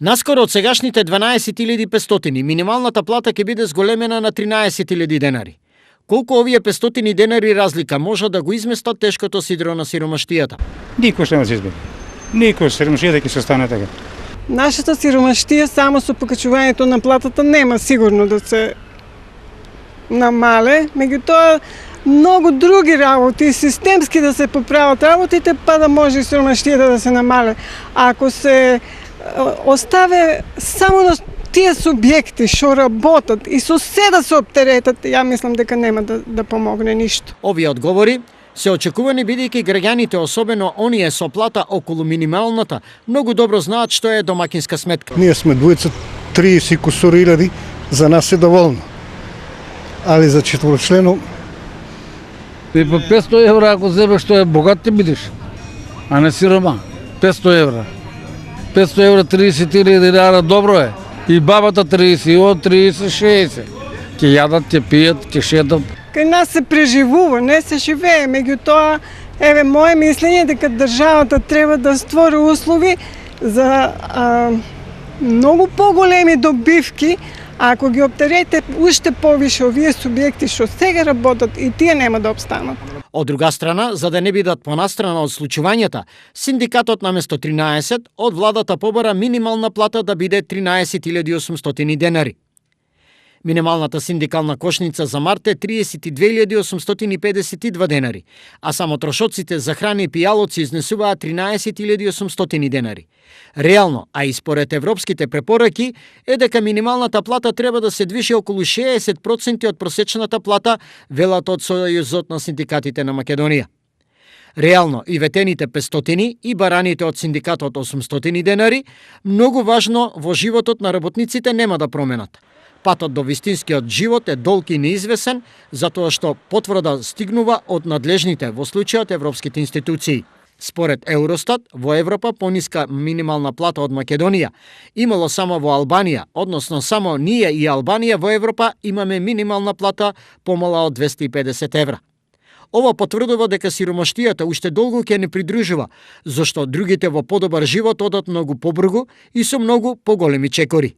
Наскоро од сегашните 12.500 минималната плата ќе биде зголемена на 13.000 денари. Колку овие 500 денари разлика може да го изместат тешкото сидро на сиромаштијата? Никош нема да се измести. Никош сиромаштијата ќе се остане така. Нашата сиромаштија само со покачувањето на платата нема сигурно да се намале, меѓутоа многу други работи, системски да се поправат работите, па да може и сиромаштијата да се намале. Ако се оставе само на тие субјекти што работат и со се да се оптеретат, ја мислам дека нема да помогне ништо. Овие одговори се очекувани бидејќи граѓаните, особено оние со плата околу минималната, многу добро знаат што е домакинска сметка. Ние сме двојца 30 кусур илјади, за нас е доволно. Али за четворочлено И по 500 евра ако земеш што е богат ти бидеш, а не сирома. 500 евра. 500 евра 30.000 dinara добро е. И бабата 30, од 30, 60. Ке јадат, ке пијат, ке шетат. Кај нас се преживува, не се живее, меѓутоа, еве, моje мислење дека државата треба да створи услови за многу поголеми добивки, а ако ги оптерете уште повише овие субјекти што сега работат, и тие нема да опстанат. Од друга страна, за да не бидат понастрана од случувањата, синдикатот наместо 13 од владата побара минимална плата да биде 13.800 денари. Минималната синдикална кошница за март е 32.852 денари, а само трошоците за храна и пијалоци изнесуваат 13.800 денари. Реално, а и според европските препораки, е дека минималната плата треба да се движи околу 60% од просечната плата, велат од Сојузот на синдикатите на Македонија. Реално, и ветените 500 и бараните од синдикатот 800 денари, многу важно во животот на работниците нема да променат. Патот до вистинскиот живот е долг и неизвесен, затоа што потврда стигнува од надлежните, во случајот европските институции. Според Евростат, во Европа пониска минимална плата од Македонија имало само во Албанија, односно само ние и Албанија во Европа имаме минимална плата помала од 250 евра. Ова потврдува дека сиромаштијата уште долго ќе не придружува, зашто другите во подобар живот одат многу побрзо и со многу поголеми чекори.